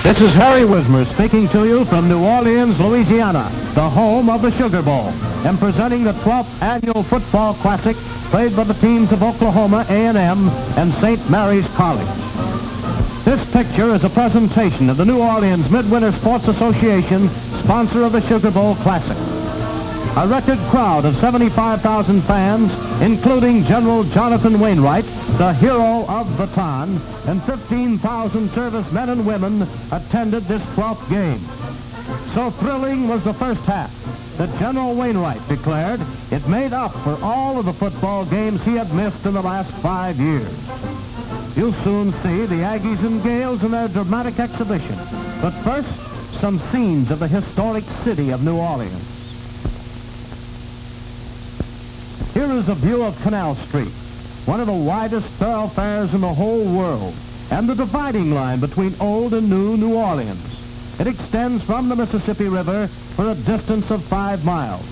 This is Harry Wismer speaking to you from New Orleans, Louisiana, the home of the Sugar Bowl, and presenting the 12th Annual Football Classic played by the teams of Oklahoma A&M and St. Mary's College. This picture is a presentation of the New Orleans Midwinter Sports Association, sponsor of the Sugar Bowl Classic. A record crowd of 75,000 fans, including General Jonathan Wainwright, the hero of Baton, and 15,000 servicemen and women attended this 12th game. So thrilling was the first half that General Wainwright declared it made up for all of the football games he had missed in the last 5 years. You'll soon see the Aggies and Gaels in their dramatic exhibition. But first, some scenes of the historic city of New Orleans. Here is a view of Canal Street, one of the widest thoroughfares in the whole world, and the dividing line between old and new Orleans. It extends from the Mississippi River for a distance of 5 miles.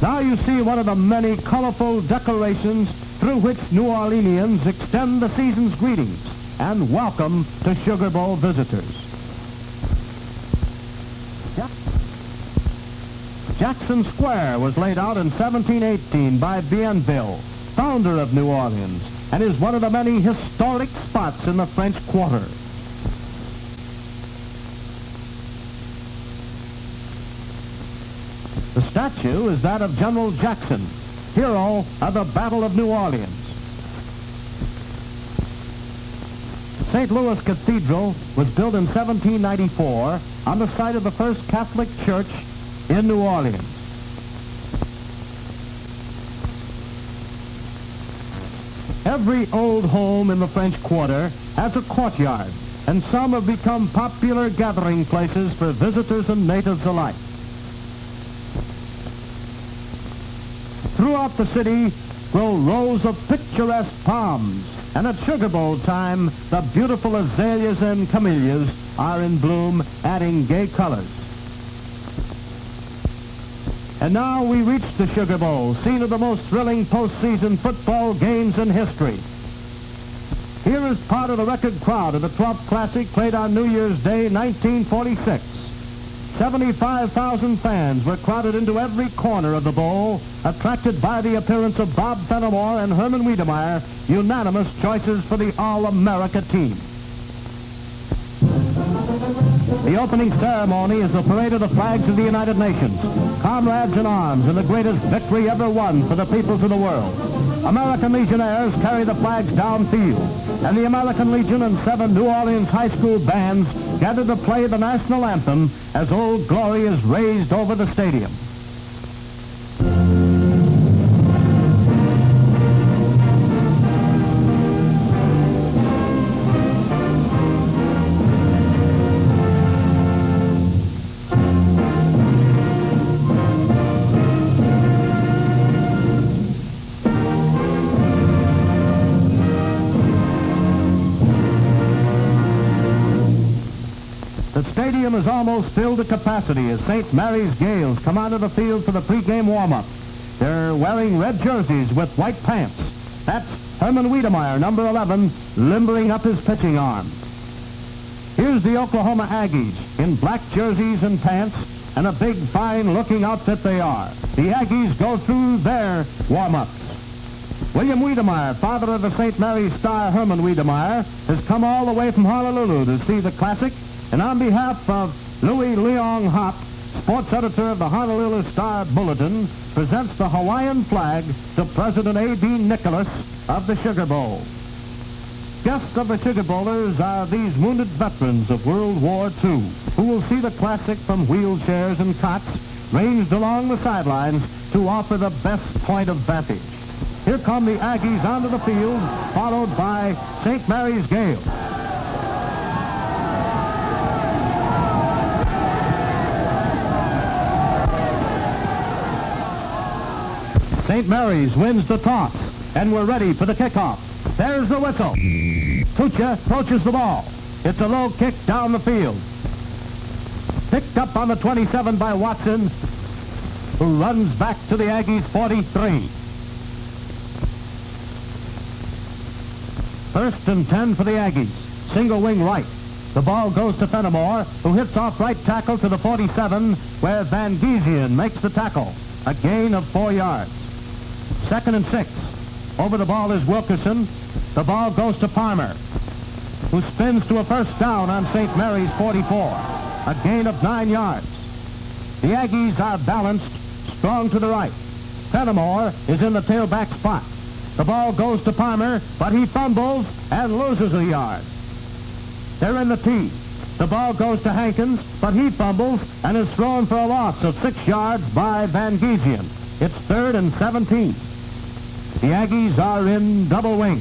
Now you see one of the many colorful decorations through which New Orleanians extend the season's greetings and welcome to Sugar Bowl visitors. Jackson Square was laid out in 1718 by Bienville, founder of New Orleans, and is one of the many historic spots in the French Quarter. The statue is that of General Jackson, hero of the Battle of New Orleans. St. Louis Cathedral was built in 1794 on the site of the first Catholic church in New Orleans. Every old home in the French Quarter has a courtyard, and some have become popular gathering places for visitors and natives alike. Throughout the city grow rows of picturesque palms, and at Sugar Bowl time, the beautiful azaleas and camellias are in bloom, adding gay colors. And now we reach the Sugar Bowl, scene of the most thrilling postseason football games in history. Here is part of the record crowd of the 12th Classic played on New Year's Day, 1946. 75,000 fans were crowded into every corner of the bowl, attracted by the appearance of Bob Fenimore and Herman Wedemeyer, unanimous choices for the All-America team. The opening ceremony is the parade of the flags of the United Nations, comrades in arms in the greatest victory ever won for the peoples of the world. American Legionnaires carry the flags downfield, and the American Legion and 7 New Orleans high school bands gather to play the national anthem as Old Glory is raised over the stadium. The stadium is almost filled to capacity as St. Mary's Gaels come onto the field for the pregame warm-up. They're wearing red jerseys with white pants. That's Herman Wedemeyer, number 11, limbering up his pitching arm. Here's the Oklahoma Aggies in black jerseys and pants, and a big, fine-looking outfit they are. The Aggies go through their warm-ups. William Wedemeyer, father of the St. Mary's star Herman Wedemeyer, has come all the way from Honolulu to see the Classic. And on behalf of Louis Leong Hop, sports editor of the Honolulu Star Bulletin, presents the Hawaiian flag to President A.B. Nicholas of the Sugar Bowl. Guests of the Sugar Bowlers are these wounded veterans of World War II, who will see the Classic from wheelchairs and cots ranged along the sidelines to offer the best point of vantage. Here come the Aggies onto the field, followed by St. Mary's Gaels. St. Mary's wins the toss, and we're ready for the kickoff. There's the whistle. Tucha approaches the ball. It's a low kick down the field. Picked up on the 27 by Watson, who runs back to the Aggies' 43. First and 10 for the Aggies. single wing right. The ball goes to Fenimore, who hits off right tackle to the 47, where Van Giesian makes the tackle. A gain of 4 yards. 2nd and 6. Over the ball is Wilkerson. The ball goes to Palmer, who spins to a first down on St. Mary's 44. A gain of 9 yards. The Aggies are balanced, strong to the right. Fenimore is in the tailback spot. The ball goes to Palmer, but he fumbles and loses a yard. They're in the T. The ball goes to Hankins, but he fumbles and is thrown for a loss of 6 yards by Van Giesian. It's 3rd and 17. The Aggies are in double wing.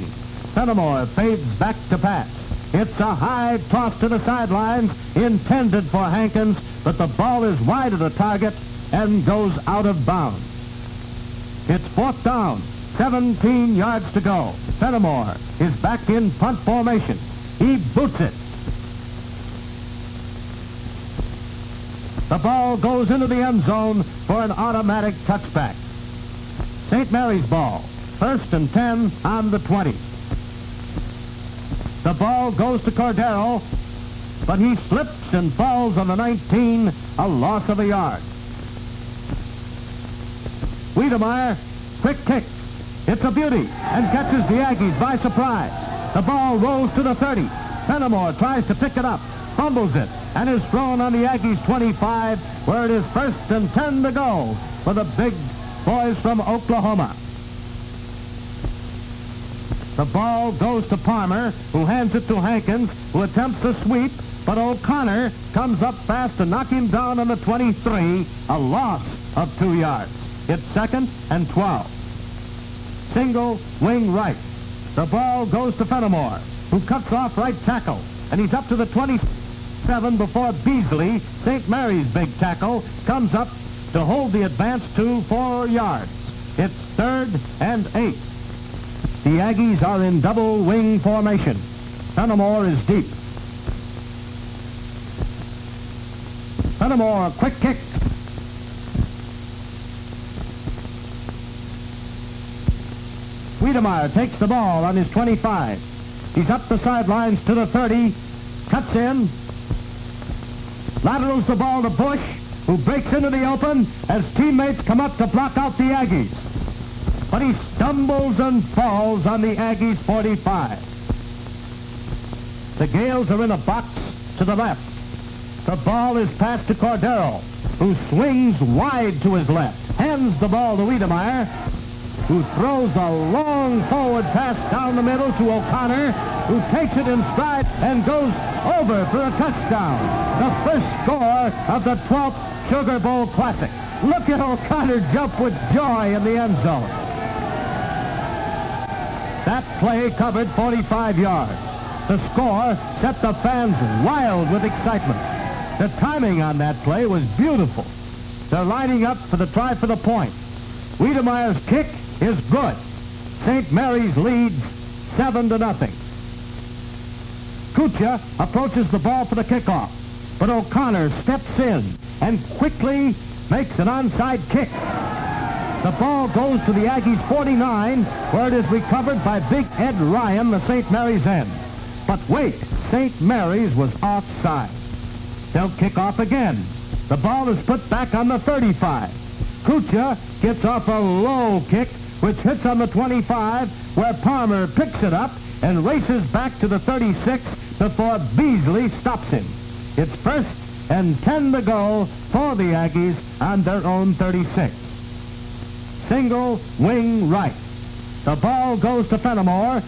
Fenimore fades back to pass. It's a high toss to the sidelines intended for Hankins, but the ball is wide of the target and goes out of bounds. It's 4th down, 17 yards to go. Fenimore is back in punt formation. He boots it. The ball goes into the end zone for an automatic touchback. St. Mary's ball, 1st and 10 on the 20. The ball goes to Cordero, but he slips and falls on the 19, a loss of a yard. Wedemeyer, quick kick. It's a beauty and catches the Aggies by surprise. The ball rolls to the 30. Fenimore tries to pick it up, fumbles it, and is thrown on the Aggies 25, where it is 1st and 10 to go for the big boys from Oklahoma. The ball goes to Palmer, who hands it to Hankins, who attempts a sweep, but O'Connor comes up fast to knock him down on the 23, a loss of 2 yards. It's 2nd and 12. Single wing right. The ball goes to Fenimore, who cuts off right tackle, and he's up to the 27 before Beasley, St. Mary's big tackle, comes up to hold the advance to 4 yards. It's 3rd and 8. The Aggies are in double wing formation. Fenimore is deep. Fenimore, quick kick. Wedemeyer takes the ball on his 25. He's up the sidelines to the 30, cuts in, laterals the ball to Bush, who breaks into the open as teammates come up to block out the Aggies. But he stumbles and falls on the Aggies 45. The Gaels are in a box to the left. The ball is passed to Cordero, who swings wide to his left, hands the ball to Wedemeyer, who throws a long forward pass down the middle to O'Connor, who takes it in stride and goes over for a touchdown. The first score of the 12th Sugar Bowl Classic. Look at O'Connor jump with joy in the end zone. That play covered 45 yards. The score set the fans wild with excitement. The timing on that play was beautiful. They're lining up for the try for the point. Wedemeyer's kick is good. St. Mary's leads 7-0. Kucha approaches the ball for the kickoff, but O'Connor steps in and quickly makes an onside kick. The ball goes to the Aggies 49, where it is recovered by Big Ed Ryan, the St. Mary's end. But wait, St. Mary's was offside. They'll kick off again. The ball is put back on the 35. Kucha gets off a low kick, which hits on the 25, where Palmer picks it up and races back to the 36 before Beasley stops him. It's 1st and 10 to go for the Aggies on their own 36. Single wing right. The ball goes to Fenimore,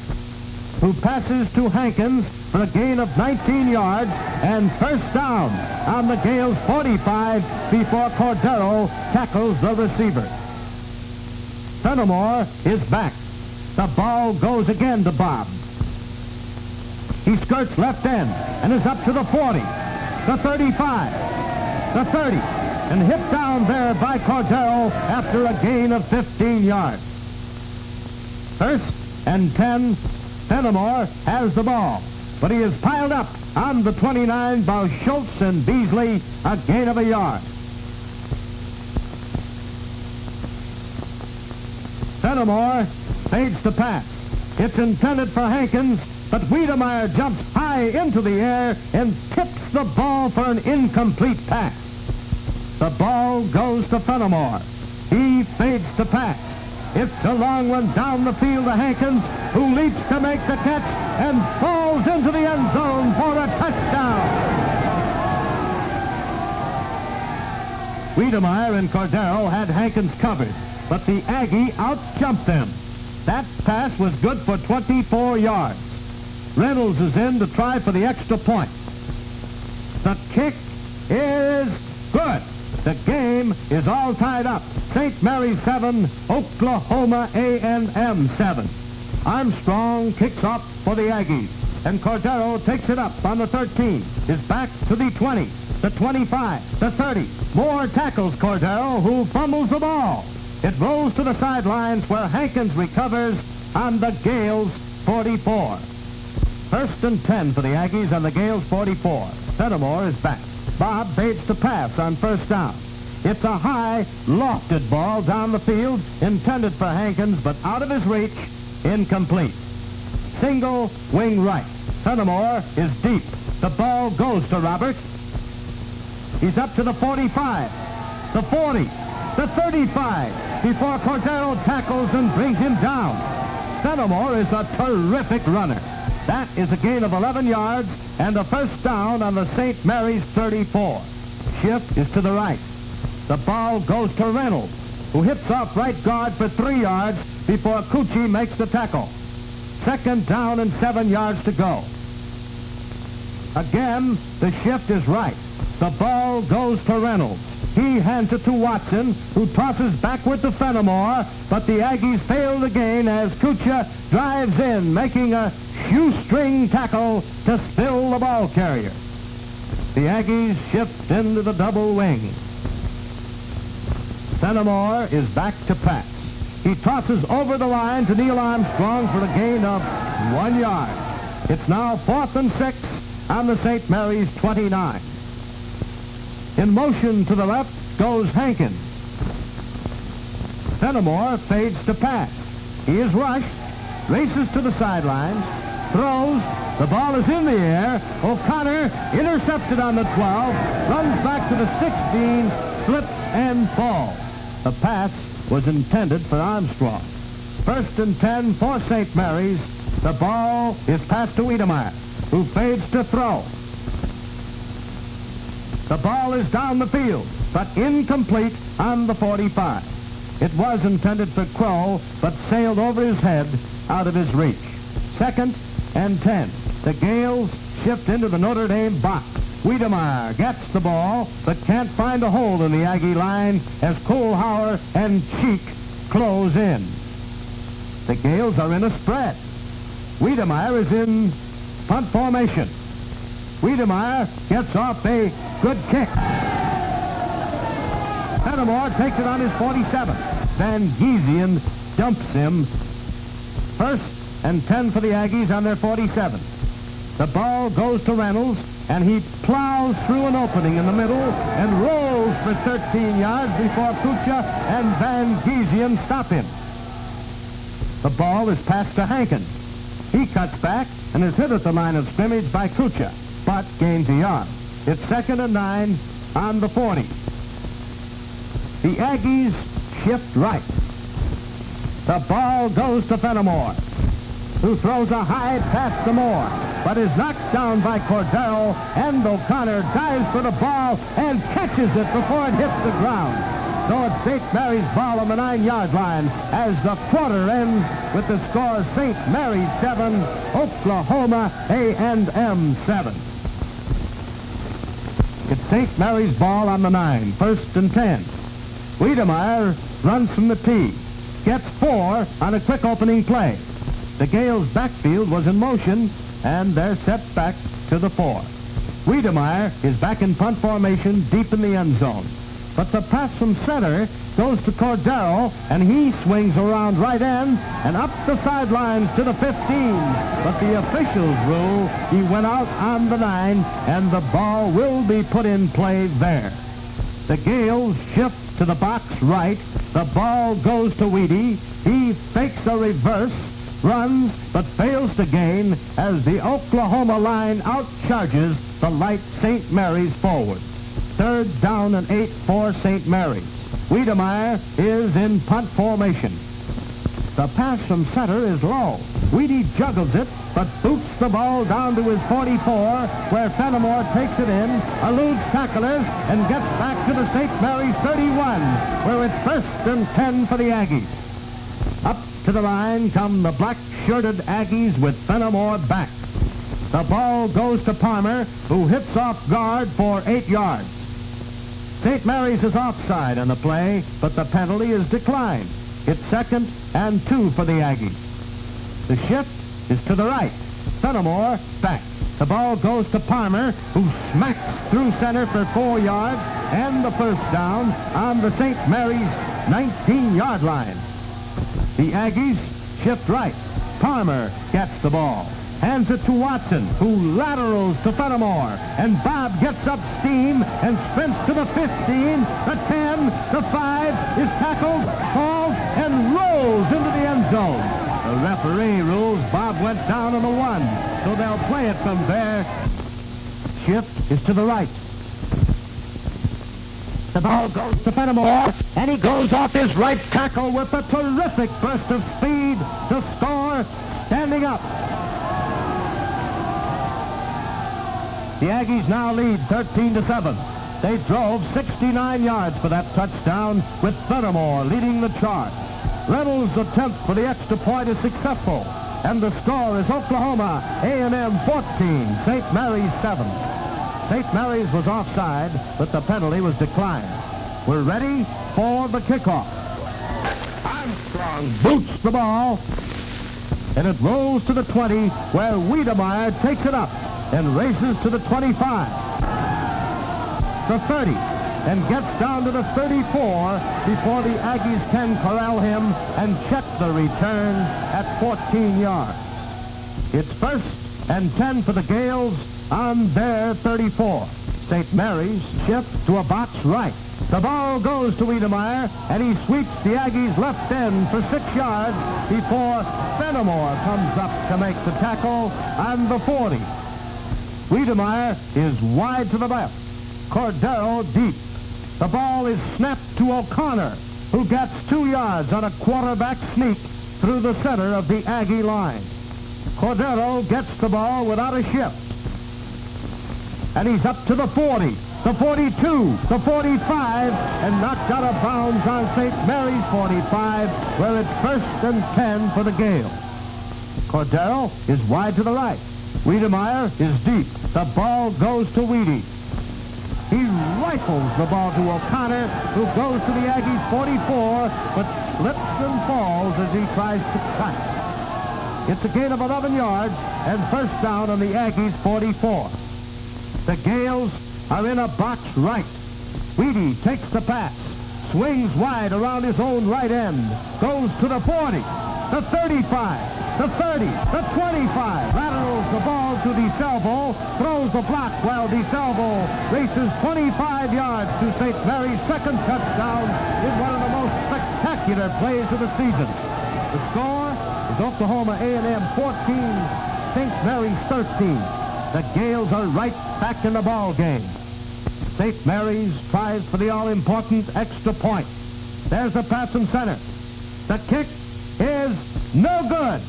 who passes to Hankins for a gain of 19 yards and 1st down on the Gaels 45 before Cordero tackles the receiver. Fenimore is back. The ball goes again to Bob. He skirts left end and is up to the 40, the 35, the 30, and hit down there by Cordero after a gain of 15 yards. 1st and 10, Fenimore has the ball, but he is piled up on the 29 by Schultz and Beasley, a gain of a yard. Fenimore fades to pass. It's intended for Hankins, but Wedemeyer jumps high into the air and tips the ball for an incomplete pass. The ball goes to Fenimore. He fades to pass. It's a long one down the field to Hankins, who leaps to make the catch and falls into the end zone for a touchdown. Wedemeyer and Cordero had Hankins covered, but the Aggie out-jumped them. That pass was good for 24 yards. Reynolds is in to try for the extra point. The kick is good. The game is all tied up. St. Mary's 7, Oklahoma A&M 7. Armstrong kicks off for the Aggies, and Cordero takes it up on the 13. Is back to the 20, the 25, the 30. More tackles Cordero, who fumbles the ball. It rolls to the sidelines where Hankins recovers on the Gaels 44. First and 10 for the Aggies on the Gaels 44. Fenimore is back. Bob fades to pass on first down. It's a high, lofted ball down the field, intended for Hankins, but out of his reach, incomplete. Single wing right. Fenimore is deep. The ball goes to Robert. He's up to the 45, the 40, the 35, before Cordero tackles and brings him down. Fenimore is a terrific runner. That is a gain of 11 yards and a first down on the St. Mary's 34. Shift is to the right. The ball goes to Reynolds, who hits off right guard for 3 yards before Cucci makes the tackle. Second down and 7 yards to go. Again, the shift is right. The ball goes to Reynolds. He hands it to Watson, who tosses backward to Fenimore, but the Aggies fail to gain as Cucci drives in, making a shoestring tackle to spill the ball carrier. The Aggies shift into the double wing. Fenimore is back to pass. He tosses over the line to Neil Armstrong for a gain of 1 yard. It's now 4th and 6 on the St. Mary's 29. In motion to the left goes Hankins. Fenimore fades to pass. He is rushed, races to the sidelines, throws. The ball is in the air. O'Connor intercepted on the 12, runs back to the 16, slips and falls. The pass was intended for Armstrong. First and 10 for St. Mary's. The ball is passed to Wedemeyer, who fades to throw. The ball is down the field, but incomplete on the 45. It was intended for Crow, but sailed over his head out of his reach. Second and 10. The Gaels shift into the Notre Dame box. Wedemeyer gets the ball, but can't find a hold in the Aggie line as Kohlhauer and Cheek close in. The Gaels are in a spread. Wedemeyer is in punt formation. Wedemeyer gets off a good kick. Fenimore takes it on his 47. Van Giesian dumps him. First and 10 for the Aggies on their 47. The ball goes to Reynolds, and he plows through an opening in the middle and rolls for 13 yards before Kucha and Van Giesian stop him. The ball is passed to Hankins. He cuts back and is hit at the line of scrimmage by Kucha, but gains a yard. It's 2nd and 9 on the 40. The Aggies shift right. The ball goes to Fenimore, who throws a high pass to Moore, but is knocked down by Cordero, and O'Connor dives for the ball and catches it before it hits the ground. So it's St. Mary's ball on the 9-yard line as the quarter ends with the score St. Mary's 7, Oklahoma A&M 7. It's St. Mary's ball on the 9, 1st and 10. Wedemeyer runs from the tee, gets 4 on a quick opening play. The Gaels' backfield was in motion, and they're set back to the 4. Wedemeyer is back in punt formation deep in the end zone. But the pass from center goes to Cordero, and he swings around right end and up the sidelines to the 15. But the officials rule he went out on the 9, and the ball will be put in play there. The Gaels shift to the box right. The ball goes to Weedy. He fakes a reverse, runs but fails to gain as the Oklahoma line outcharges the light St. Mary's forward. Third down and 8 for St. Mary's. Wedemeyer is in punt formation. The pass from center is low. Weedy juggles it, but boots the ball down to his 44, where Fenimore takes it in, eludes tacklers, and gets back to the St. Mary's 31, where it's first and 10 for the Aggies. Up to the line come the black-shirted Aggies with Fenimore back. The ball goes to Palmer, who hits off guard for 8 yards. St. Mary's is offside on the play, but the penalty is declined. It's second and 2 for the Aggies. The shift is to the right. Fenimore back. The ball goes to Palmer, who smacks through center for 4 yards and the first down on the St. Mary's 19-yard line. The Aggies shift right. Palmer gets the ball. Hands it to Watson, who laterals to Fenimore. And Bob gets up steam and sprints to the 15, the 10, the 5, is tackled, falls, and rolls into the end zone. The referee rules Bob went down on the 1, so they'll play it from there. Shift is to the right. The ball goes to Fenimore, and he goes off his right tackle with a terrific burst of speed to score, standing up. The Aggies now lead 13-7. They drove 69 yards for that touchdown with Fenimore leading the charge. Reynolds' attempt for the extra point is successful, and the score is Oklahoma A&M 14, St. Mary's 7. St. Mary's was offside, but the penalty was declined. We're ready for the kickoff. Armstrong boots the ball, and it rolls to the 20, where Wedemeyer takes it up and races to the 25, the 30, and gets down to the 34 before the Aggies can corral him and check the return at 14 yards. It's first and 10 for the Gaels on their 34. St. Mary's shift to a box right. The ball goes to Wedemeyer, and he sweeps the Aggies' left end for 6 yards before Fenimore comes up to make the tackle on the 40. Wedemeyer is wide to the left. Cordero deep. The ball is snapped to O'Connor, who gets 2 yards on a quarterback sneak through the center of the Aggie line. Cordero gets the ball without a shift. And he's up to the 40, the 42, the 45, and knocked out of bounds on St. Mary's 45, where it's first and 10 for the Gaels. Cordero is wide to the right. Wedemeyer is deep. The ball goes to Weedy. He rifles the ball to O'Connor, who goes to the Aggies' 44, but slips and falls as he tries to cut. It's a gain of 11 yards and first down on the Aggies' 44. The Gaels are in a box right. Weedy takes the pass, swings wide around his own right end, goes to the 40, the 35, the 30, the 25, laterals the ball to DeSalvo, throws the block while DeSalvo races 25 yards to St. Mary's second touchdown in one of the most spectacular plays of the season. The score is Oklahoma A&M 14, St. Mary's 13. The Gaels are right back in the ball game. St. Mary's tries for the all-important extra point. There's the pass from center. The kick is no good.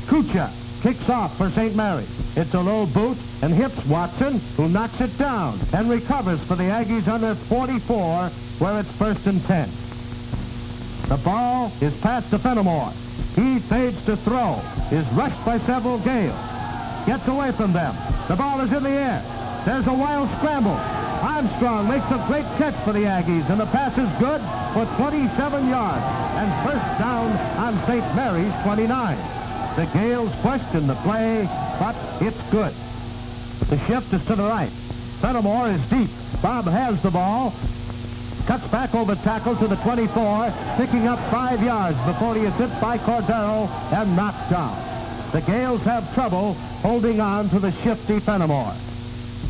Kucha kicks off for St. Mary's. It's a low boot and hits Watson, who knocks it down and recovers for the Aggies on their 44, where it's first and 10. The ball is passed to Fenimore. He fades to throw, is rushed by several Gaels, gets away from them. The ball is in the air. There's a wild scramble. Armstrong makes a great catch for the Aggies, and the pass is good for 27 yards and first down on St. Mary's 29. The Gaels question the play, but it's good. The shift is to the right. Fenimore is deep. Bob has the ball, cuts back over tackle to the 24, picking up 5 yards before he is hit by Cordero and knocked down. The Gaels have trouble holding on to the shifty Fenimore.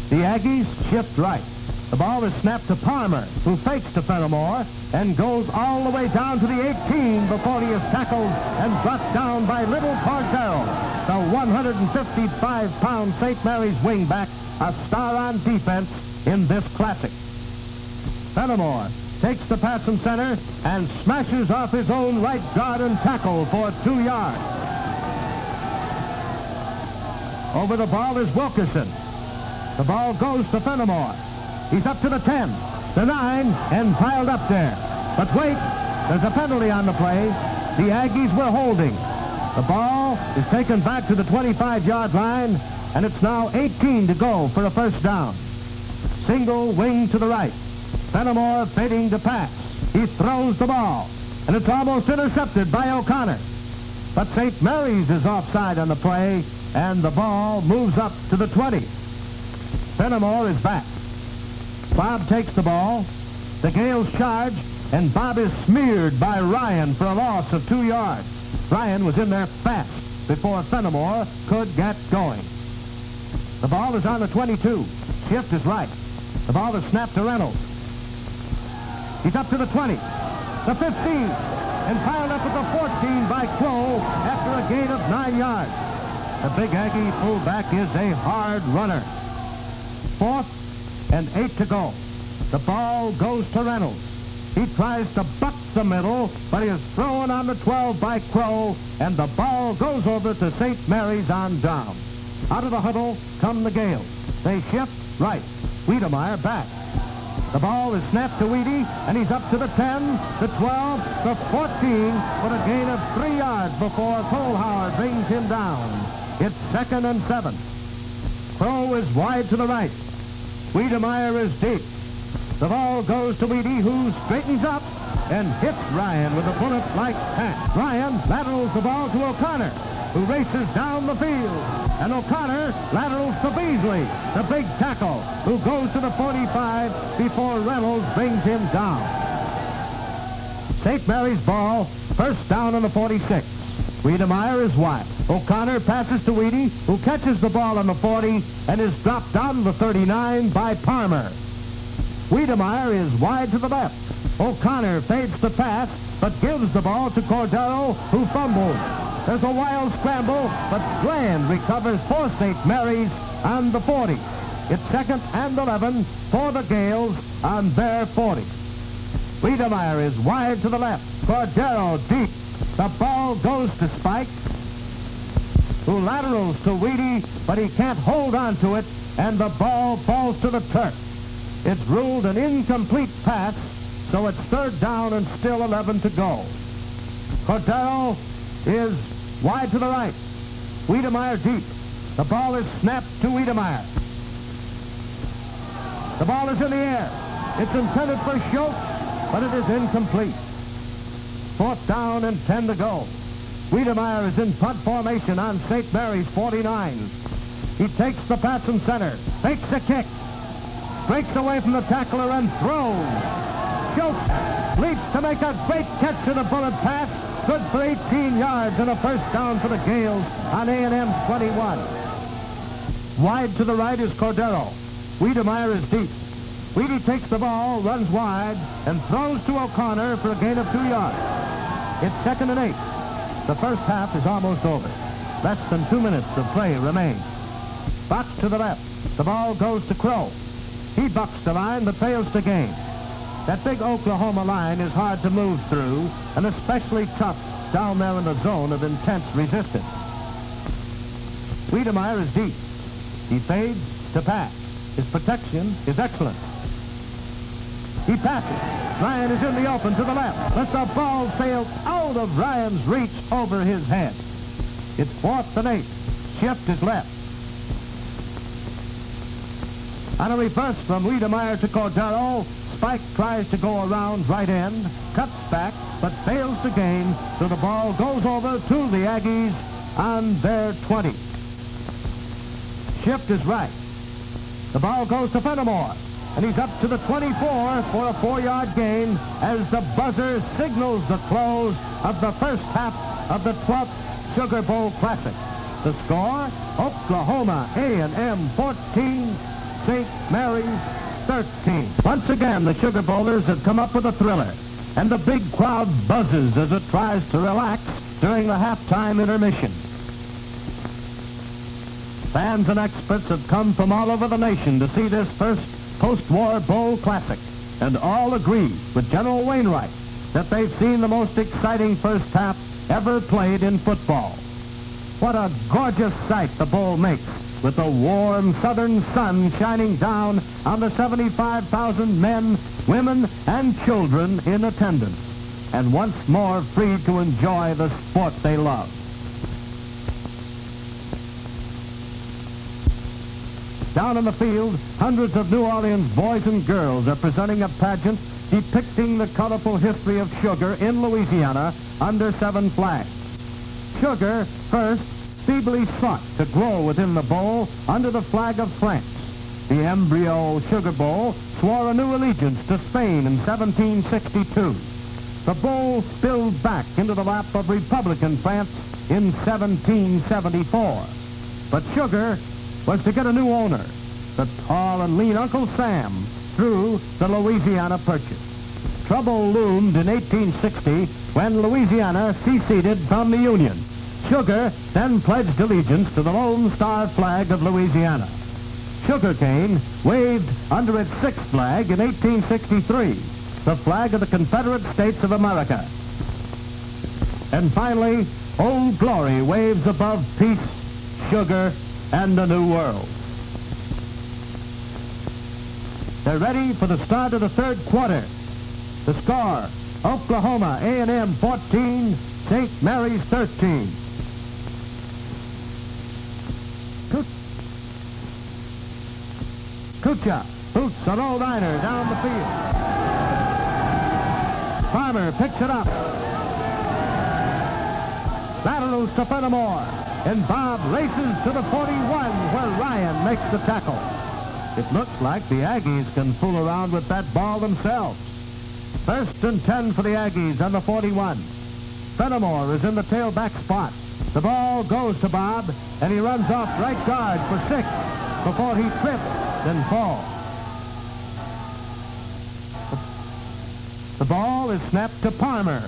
The Aggies shift right. The ball is snapped to Palmer, who fakes to Fenimore and goes all the way down to the 18 before he is tackled and brought down by little Cordero, the 155-pound St. Mary's wingback, a star on defense in this classic. Fenimore takes the pass from center and smashes off his own right guard and tackle for 2 yards. Over the ball is Wilkerson. The ball goes to Fenimore. He's up to the 10, the 9, and piled up there. But wait, there's a penalty on the play. The Aggies were holding. The ball is taken back to the 25-yard line, and it's now 18 to go for a first down. Single wing to the right. Fenimore fading to pass. He throws the ball, and it's almost intercepted by O'Connor. But St. Mary's is offside on the play, and the ball moves up to the 20. Fenimore is back. Bob takes the ball. The Gaels charge, and Bob is smeared by Ryan for a loss of 2 yards. Ryan was in there fast before Fenimore could get going. The ball is on the 22. Shift is right. The ball is snapped to Reynolds. He's up to the 20, the 15, and piled up at the 14 by Crow after a gain of 9 yards. The big Aggie fullback is a hard runner. 4th and 8 to go. The ball goes to Reynolds. He tries to buck the middle, but he is thrown on the 12 by Crow, and the ball goes over to St. Mary's on down. Out of the huddle come the Gaels. They shift right. Wedemeyer back. The ball is snapped to Weedy, and he's up to the 10, the 12, the 14, with a gain of 3 yards before Howard brings him down. It's 2nd and 7. Crow is wide to the right. Wedemeyer is deep. The ball goes to Weedy, who straightens up and hits Ryan with a bullet-like pass. Ryan laterals the ball to O'Connor, who races down the field. And O'Connor laterals to Beasley, the big tackle, who goes to the 45 before Reynolds brings him down. St. Mary's ball, first down on the 46. Wedemeyer is wide. O'Connor passes to Weedy, who catches the ball on the 40 and is dropped down to the 39 by Palmer. Wedemeyer is wide to the left. O'Connor fades the pass, but gives the ball to Cordero, who fumbles. There's a wild scramble, but Grand recovers for St. Mary's on the 40. It's 2nd and 11 for the Gaels on their 40. Wedemeyer is wide to the left. Cordero deep. The ball goes to Spike, who laterals to Weedy, but he can't hold on to it, and the ball falls to the turf. It's ruled an incomplete pass, so it's 3rd down and still 11 to go. Cordero is wide to the right. Wedemeyer deep. The ball is snapped to Wedemeyer. The ball is in the air. It's intended for Schultz, but it is incomplete. 4th down and 10 to go. Wedemeyer is in punt formation on St. Mary's 49. He takes the pass from center, fakes a kick, breaks away from the tackler and throws. Schultz leaps to make a great catch to the bullet pass. Good for 18 yards and a first down for the Gaels on A&M's 21. Wide to the right is Cordero. Wedemeyer is deep. Weedy takes the ball, runs wide, and throws to O'Connor for a gain of 2 yards. It's 2nd and 8. The first half is almost over. Less than 2 minutes of play remain. Box to the left. The ball goes to Crow. He bucks the line but fails to gain. That big Oklahoma line is hard to move through, and especially tough down there in the zone of intense resistance. Wedemeyer is deep. He fades to pass. His protection is excellent. He passes. Ryan is in the open to the left. Let the ball sail out of Ryan's reach over his head. It's 4th and 8. Shift is left. On a reverse from Wedemeyer to Cordero, Spike tries to go around right end, cuts back, but fails to gain, so the ball goes over to the Aggies on their 20. Shift is right. The ball goes to Fenimore, and he's up to the 24 for a 4-yard gain as the buzzer signals the close of the first half of the 12th Sugar Bowl Classic. The score, Oklahoma A&M 14, St. Mary's 13. Once again, the Sugar Bowlers have come up with a thriller, and the big crowd buzzes as it tries to relax during the halftime intermission. Fans and experts have come from all over the nation to see this first post-war bowl classic, and all agree with General Wainwright that they've seen the most exciting first half ever played in football. What a gorgeous sight the bowl makes, with the warm southern sun shining down on the 75,000 men, women, and children in attendance, and once more free to enjoy the sport they love. Down in the field, hundreds of New Orleans boys and girls are presenting a pageant depicting the colorful history of sugar in Louisiana under 7 flags. Sugar first feebly sought to grow within the bowl under the flag of France. The embryo Sugar Bowl swore a new allegiance to Spain in 1762. The bowl spilled back into the lap of Republican France in 1774. But sugar was to get a new owner, the tall and lean Uncle Sam, through the Louisiana Purchase. Trouble loomed in 1860 when Louisiana seceded from the Union. Sugar then pledged allegiance to the Lone Star flag of Louisiana. Sugarcane waved under its 6th flag in 1863, the flag of the Confederate States of America. And finally, Old Glory waves above peace, sugar, and a new world. They're ready for the start of the third quarter. The score, Oklahoma A&M 14, St. Mary's 13. Kucha boots a low liner down the field. Farmer picks it up. Laterals to Fenimore. And Bob races to the 41 where Ryan makes the tackle. It looks like the Aggies can fool around with that ball themselves. 1st and 10 for the Aggies on the 41. Fenimore is in the tailback spot. The ball goes to Bob, and he runs off right guard for 6 before he trips and falls. The ball is snapped to Palmer,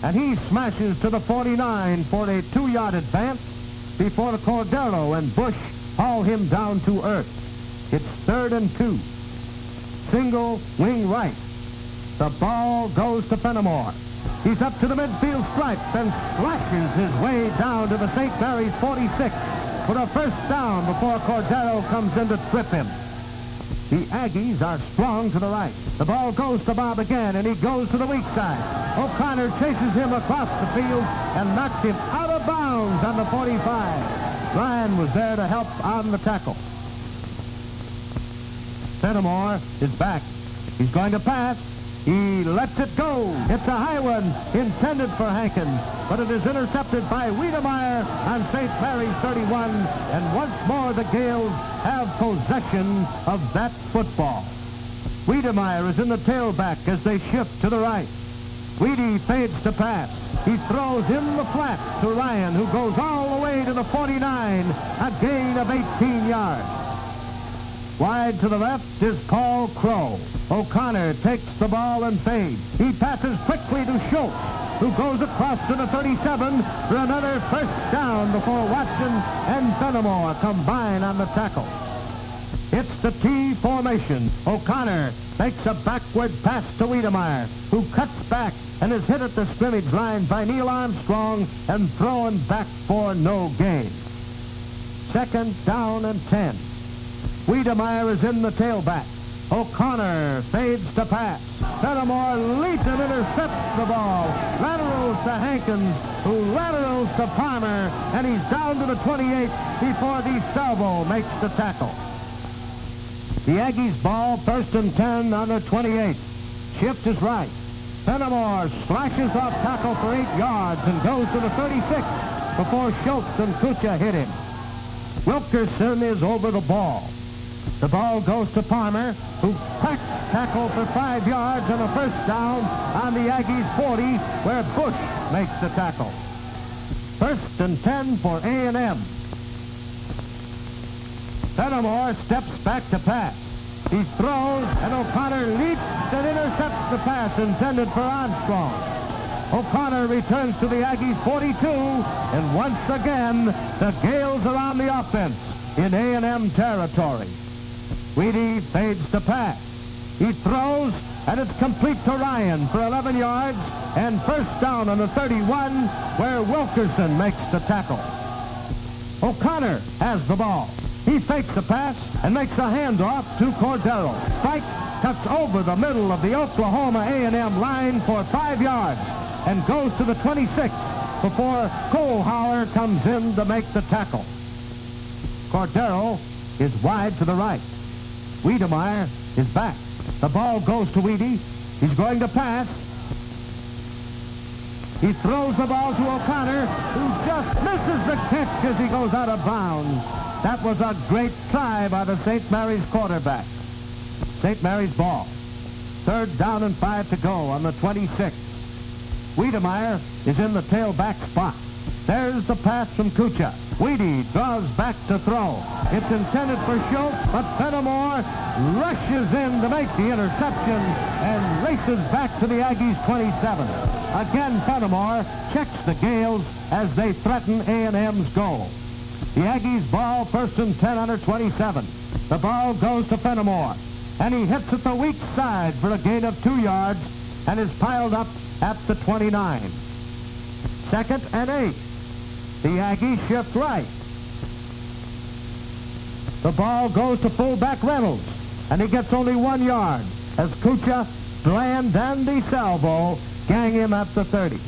and he smashes to the 49 for a 2-yard advance before Cordero and Bush haul him down to earth. It's 3rd and 2. Single wing right. The ball goes to Fenimore. He's up to the midfield stripe and slashes his way down to the St. Mary's 46 for a first down before Cordero comes in to trip him. The Aggies are strong to the right. The ball goes to Bob again, and he goes to the weak side. O'Connor chases him across the field and knocks him out of bounds on the 45. Ryan was there to help on the tackle. Fenimore is back. He's going to pass. He lets it go. It's a high one intended for Hankins, but it is intercepted by Wedemeyer on St. Mary's 31, and once more the Gaels have possession of that football. Wedemeyer is in the tailback as they shift to the right. Weedy fades to pass. He throws in the flat to Ryan, who goes all the way to the 49, a gain of 18 yards. Wide to the left is Paul Crow. O'Connor takes the ball and fades. He passes quickly to Schultz, who goes across to the 37 for another first down before Watson and Fenimore combine on the tackle. It's the T formation. O'Connor makes a backward pass to Wedemeyer, who cuts back and is hit at the scrimmage line by Neil Armstrong and thrown back for no gain. 2nd down and 10. Wedemeyer is in the tailback. O'Connor fades to pass. Fenimore leads and intercepts the ball. Laterals to Hankins, who laterals to Palmer, and he's down to the 28 before DeSalvo makes the tackle. The Aggies ball, 1st and 10 on the 28. Shift is right. Fenimore slashes off tackle for 8 yards and goes to the 36 before Schultz and Kucha hit him. Wilkerson is over the ball. The ball goes to Palmer, who cracks tackle for 5 yards and a first down on the Aggies 40, where Bush makes the tackle. 1st and 10 for A&M. Fenimore steps back to pass. He throws, and O'Connor leaps and intercepts the pass intended for Armstrong. O'Connor returns to the Aggies 42, and once again, the Gaels are on the offense in A&M territory. Weedy fades the pass. He throws, and it's complete to Ryan for 11 yards, and first down on the 31, where Wilkerson makes the tackle. O'Connor has the ball. He fakes the pass and makes a handoff to Cordero. Spike cuts over the middle of the Oklahoma A&M line for 5 yards and goes to the 26 before Kohlhauer comes in to make the tackle. Cordero is wide to the right. Wedemeyer is back. The ball goes to Weedy. He's going to pass. He throws the ball to O'Connor, who just misses the catch as he goes out of bounds. That was a great try by the St. Mary's quarterback. St. Mary's ball. 3rd down and 5 to go on the 26. Wedemeyer is in the tailback spot. There's the pass from Kucha. Weedy draws back to throw. It's intended for Schultz, but Fenimore rushes in to make the interception and races back to the Aggies 27. Again, Fenimore checks the Gaels as they threaten A&M's goal. The Aggies ball 1st and 10 under 27. The ball goes to Fenimore, and he hits at the weak side for a gain of 2 yards and is piled up at the 29. 2nd and 8. The Aggies shift right. The ball goes to fullback Reynolds, and he gets only 1 yard as Kucha, Bland, and DeSalvo gang him at the 30.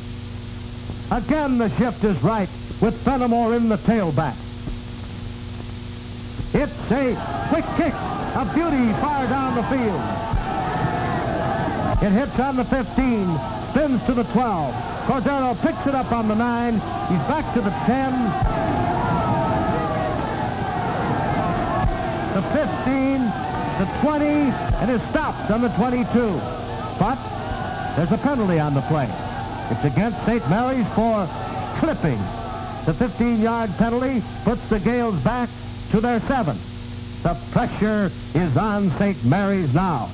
Again, the shift is right with Fenimore in the tailback. It's a quick kick, a beauty far down the field. It hits on the 15, spins to the 12. Cordero picks it up on the 9. He's back to the 10. The 15, the 20, and is stopped on the 22. But there's a penalty on the play. It's against St. Mary's for clipping. The 15-yard penalty puts the Gaels back to their 7. The pressure is on St. Mary's now.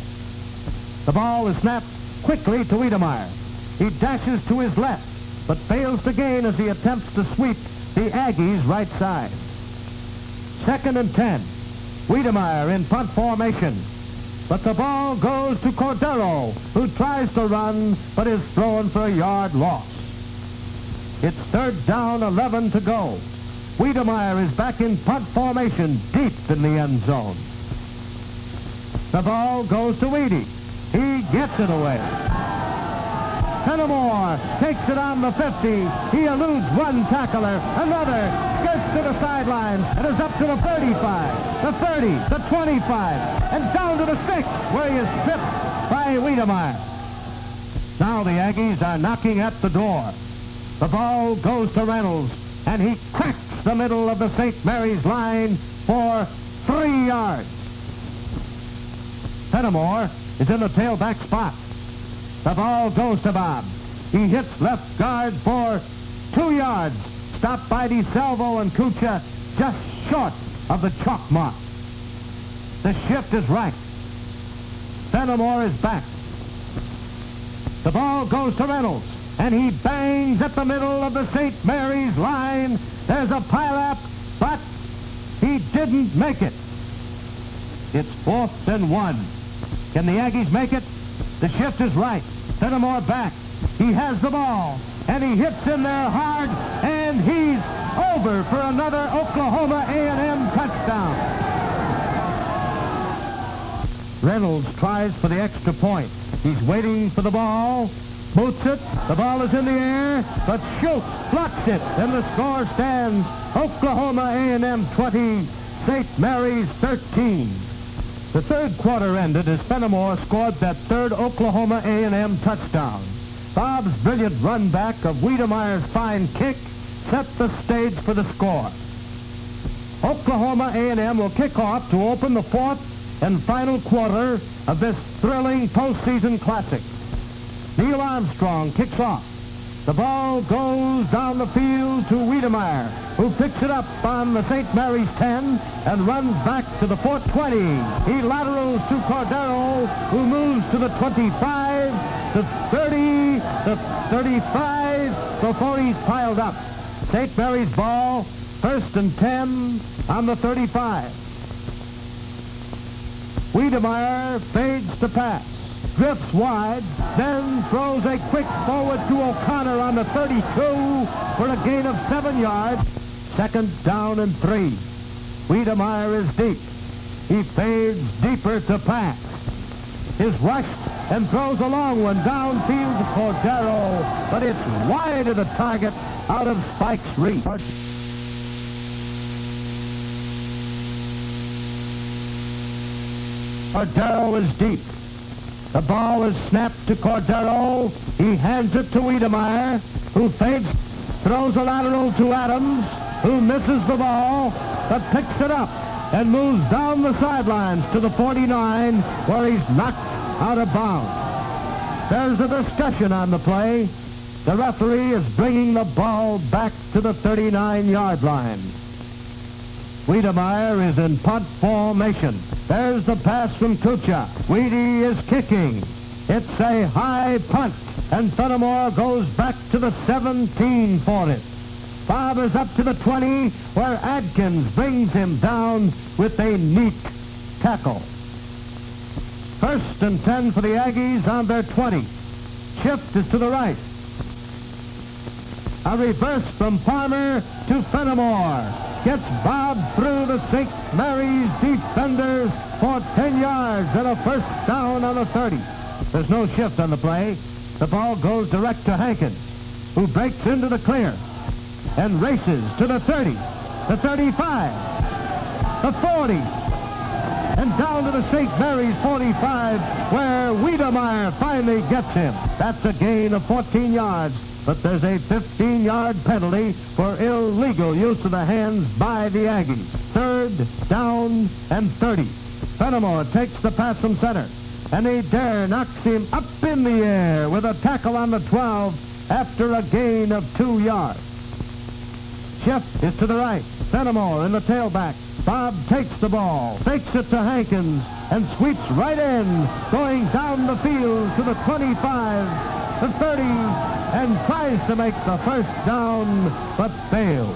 The ball is snapped quickly to Wedemeyer. He dashes to his left, but fails to gain as he attempts to sweep the Aggies' right side. 2nd and 10. Wedemeyer in punt formation. But the ball goes to Cordero, who tries to run, but is thrown for a yard loss. It's 3rd down, 11 to go. Wedemeyer is back in punt formation, deep in the end zone. The ball goes to Weedy. He gets it away. Fenimore takes it on the 50. He eludes one tackler. Another skirts to the sidelines and is up to the 35, the 30, the 25, and down to the 6, where he is tripped by Wedemeyer. Now the Aggies are knocking at the door. The ball goes to Reynolds, and he cracks the middle of the St. Mary's line for 3 yards. Fenimore is in the tailback spot. The ball goes to Bob. He hits left guard for 2 yards. Stopped by DeSalvo and Kucha just short of the chalk mark. The shift is right. Fenimore is back. The ball goes to Reynolds, and he bangs at the middle of the St. Mary's line. There's a pile-up, but he didn't make it. It's 4th and 1. Can the Aggies make it? The shift is right. Fenimore back. He has the ball, and he hits in there hard, and he's over for another Oklahoma A&M touchdown. Reynolds tries for the extra point. He's waiting for the ball, boots it. The ball is in the air, but Schultz blocks it, and the score stands Oklahoma A&M 20, St. Mary's 13. The 3rd quarter ended as Fenimore scored that 3rd Oklahoma A&M touchdown. Bob's brilliant run back of Wedemeyer's fine kick set the stage for the score. Oklahoma A&M will kick off to open the 4th and final quarter of this thrilling postseason classic. Neil Armstrong kicks off. The ball goes down the field to Wedemeyer, who picks it up on the St. Mary's 10 and runs back to the 420. He laterals to Cordero, who moves to the 25, the 30, the 35, before he's piled up. St. Mary's ball, 1st and 10 on the 35. Wedemeyer fades to pass. Drifts wide, then throws a quick forward to O'Connor on the 32 for a gain of 7 yards. 2nd down and 3. Wedemeyer is deep. He fades deeper to pass. Is rushed and throws a long one downfield to Cordero, but it's wide of the target, out of Spike's reach. Cordero is deep. The ball is snapped to Cordero. He hands it to Wedemeyer, who fades, throws a lateral to Adams, who misses the ball, but picks it up and moves down the sidelines to the 49, where he's knocked out of bounds. There's a discussion on the play. The referee is bringing the ball back to the 39-yard line. Wedemeyer is in punt formation. There's the pass from Kucha. Weedy is kicking. It's a high punt, and Fenimore goes back to the 17 for it. Bob is up to the 20, where Adkins brings him down with a neat tackle. 1st and 10 for the Aggies on their 20. Shift is to the right. A reverse from Farmer to Fenimore. Gets Bob through the St. Mary's defenders for 10 yards and a 1st down on the 30. There's no shift on the play. The ball goes direct to Hankins, who breaks into the clear and races to the 30, the 35, the 40, and down to the St. Mary's 45, where Wedemeyer finally gets him. That's a gain of 14 yards. But there's a 15-yard penalty for illegal use of the hands by the Aggies. 3rd down and 30. Fenimore takes the pass from center, and Adair knocks him up in the air with a tackle on the 12 after a gain of 2 yards. Shift is to the right. Fenimore in the tailback. Bob takes the ball, fakes it to Hankins, and sweeps right in, going down the field to the 25, the 30, and tries to make the 1st down, but fails.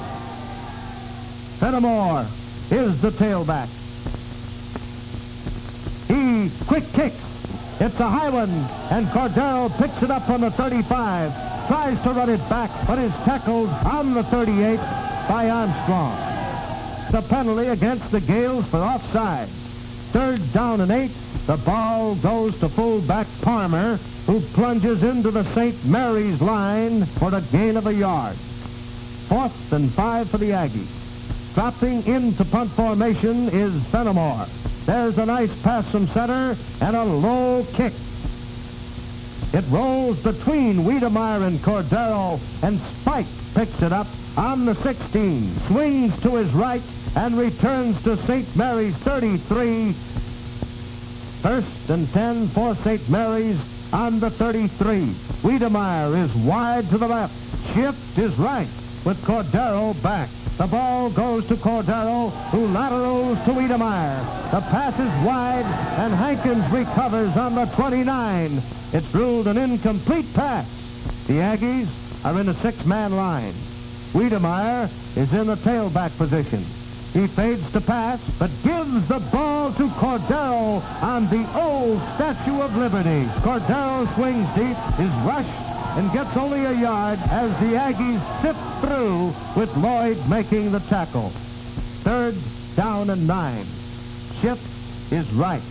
Fenimore is the tailback. He quick kicks. It's a high one, and Cordero picks it up on the 35, tries to run it back, but is tackled on the 38 by Armstrong. The penalty against the Gaels for offside. 3rd down and 8. The ball goes to fullback Palmer, who plunges into the St. Mary's line for a gain of a yard. 4th and 5 for the Aggies. Dropping into punt formation is Fenimore. There's a nice pass from center and a low kick. It rolls between Wedemeyer and Cordero, and Spike picks it up on the 16, swings to his right, and returns to St. Mary's 33. 1st and 10 for St. Mary's on the 33. Wedemeyer is wide to the left. Shift is right with Cordero back. The ball goes to Cordero, who laterals to Wedemeyer. The pass is wide, and Hankins recovers on the 29. It's ruled an incomplete pass. The Aggies are in a 6-man line. Wedemeyer is in the tailback position. He fades to pass, but gives the ball to Cordero on the old Statue of Liberty. Cordero swings deep, is rushed, and gets only a yard as the Aggies sift through with Lloyd making the tackle. 3rd down and 9. Shift is right.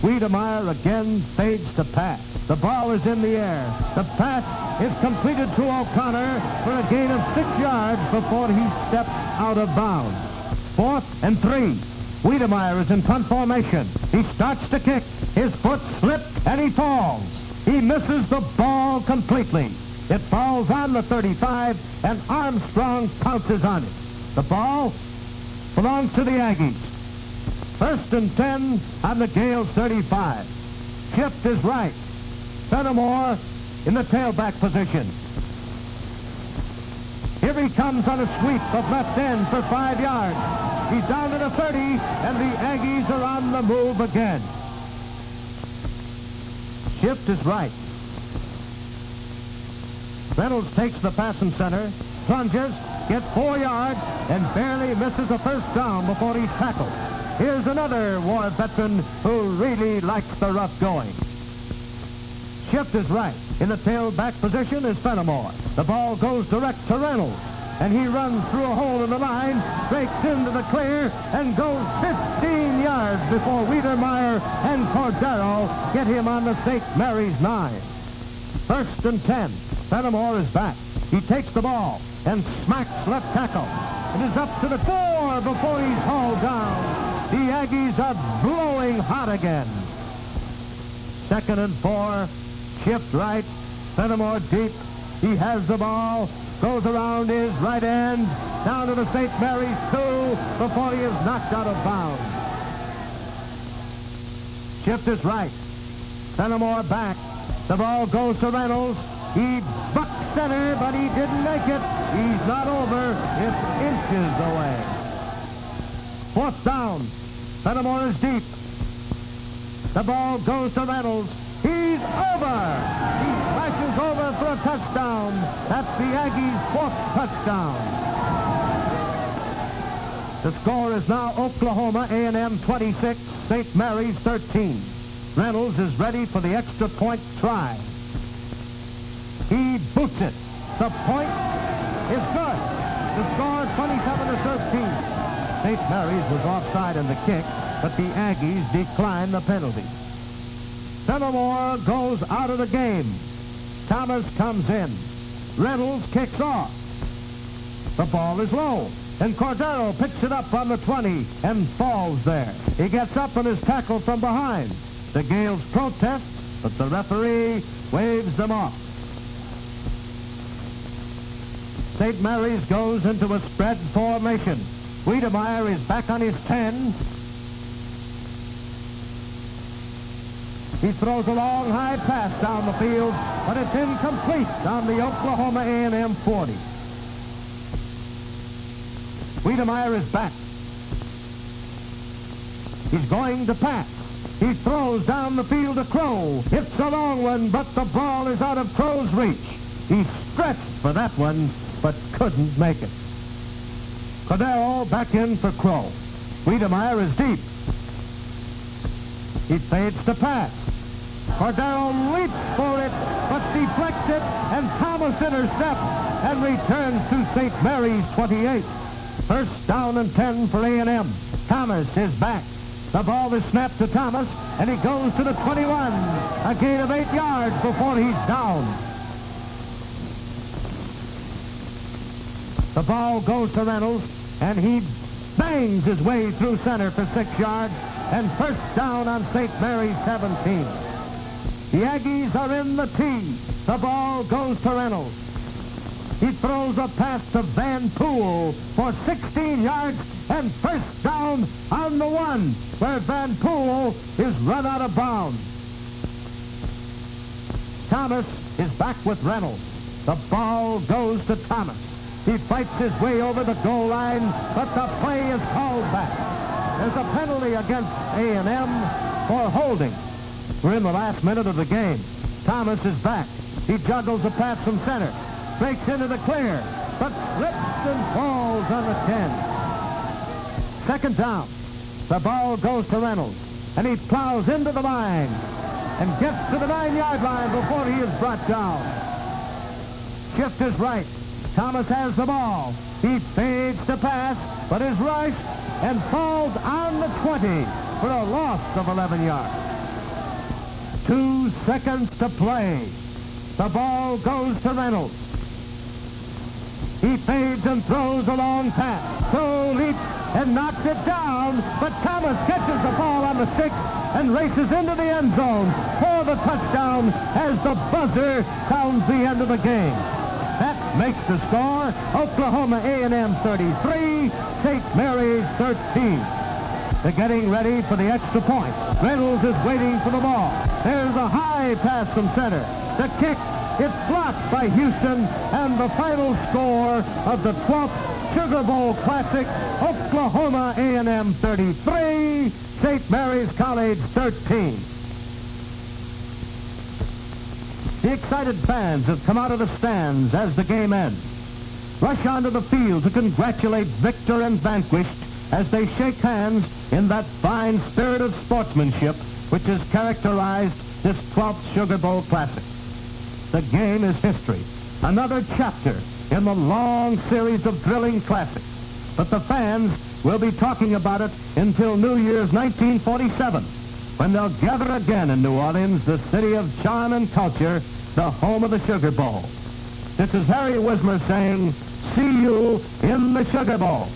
Wedemeyer again fades to pass. The ball is in the air. The pass is completed to O'Connor for a gain of 6 yards before he steps out of bounds. 4th and 3. Wedemeyer is in punt formation. He starts to kick. His foot slipped and he falls. He misses the ball completely. It falls on the 35 and Armstrong pounces on it. The ball belongs to the Aggies. 1st and 10 on the Gaels 35. Shift is right. Fenimore in the tailback position. Here he comes on a sweep of left end for 5 yards. He's down to the 30, and the Aggies are on the move again. Shift is right. Reynolds takes the pass in center, plunges, gets 4 yards, and barely misses a first down before he's tackled. Here's another war veteran who really likes the rough going. Shift is right. In the tailback position is Fenimore. The ball goes direct to Reynolds, and he runs through a hole in the line, breaks into the clear, and goes 15 yards before Wedemeyer and Cordero get him on the St. Mary's 9. 1st and 10. Fenimore is back. He takes the ball and smacks left tackle. It is up to the 4 before he's hauled down. The Aggies are blowing hot again. 2nd and 4. Shift right. Fenimore deep. He has the ball. Goes around his right end. Down to the St. Mary's 2 before he is knocked out of bounds. Shift is right. Fenimore back. The ball goes to Reynolds. He bucked center, but he didn't make it. He's not over. It's inches away. 4th down. Fenimore is deep. The ball goes to Reynolds. He's over. He flashes over for a touchdown. That's the Aggies' 4th touchdown. The score is now Oklahoma A&M 26, St. Mary's 13. Reynolds is ready for the extra point try. He boots it. The point is good. The score 27-13. St. Mary's was offside in the kick, but the Aggies declined the penalty. Fenimore goes out of the game. Thomas comes in. Reynolds kicks off. The ball is low, and Cordero picks it up on the 20 and falls there. He gets up and is tackled from behind. The Gaels protest, but the referee waves them off. St. Mary's goes into a spread formation. Wedemeyer is back on his 10. He throws a long high pass down the field, but it's incomplete on the Oklahoma A&M 40. Wedemeyer is back. He's going to pass. He throws down the field to Crow. It's a long one, but the ball is out of Crow's reach. He stretched for that one, but couldn't make it. Cordero back in for Crow. Wedemeyer is deep. He fades to pass. Cordero leaps for it, but deflects it, and Thomas intercepts and returns to St. Mary's 28. 1st down and 10 for A&M. Thomas is back. The ball is snapped to Thomas, and he goes to the 21. A gain of 8 yards before he's down. The ball goes to Reynolds, and he bangs his way through center for 6 yards, and 1st down on St. Mary's 17. The Aggies are in the tee. The ball goes to Reynolds. He throws a pass to Van Poole for 16 yards, and 1st down on the 1, where Van Poole is run out of bounds. Thomas is back with Reynolds. The ball goes to Thomas. He fights his way over the goal line, but the play is called back. There's a penalty against A&M for holding. We're in the last minute of the game. Thomas is back. He juggles a pass from center. Breaks into the clear, but slips and falls on the 10. 2nd down. The ball goes to Reynolds, and he plows into the line and gets to the 9-yard line before he is brought down. Shift is right. Thomas has the ball. He fades to pass, but is rushed and falls on the 20 for a loss of 11 yards. 2 seconds to play. The ball goes to Reynolds. He fades and throws a long pass. So leaps and knocks it down, but Thomas catches the ball on the 6 and races into the end zone for the touchdown as the buzzer sounds the end of the game. That makes the score Oklahoma A&M 33, St. Mary's 13. They're getting ready for the extra point. Reynolds is waiting for the ball. There's a high pass from center. The kick It's blocked by Houston, and the final score of the 12th Sugar Bowl Classic, Oklahoma A&M 33, St. Mary's College 13. The excited fans have come out of the stands as the game ends. Rush onto the field to congratulate victor and vanquished as they shake hands in that fine spirit of sportsmanship which has characterized this 12th Sugar Bowl Classic. The game is history, another chapter in the long series of thrilling classics. But the fans will be talking about it until New Year's 1947, when they'll gather again in New Orleans, the city of charm and culture, the home of the Sugar Bowl. This is Harry Wismer saying, see you in the Sugar Bowl.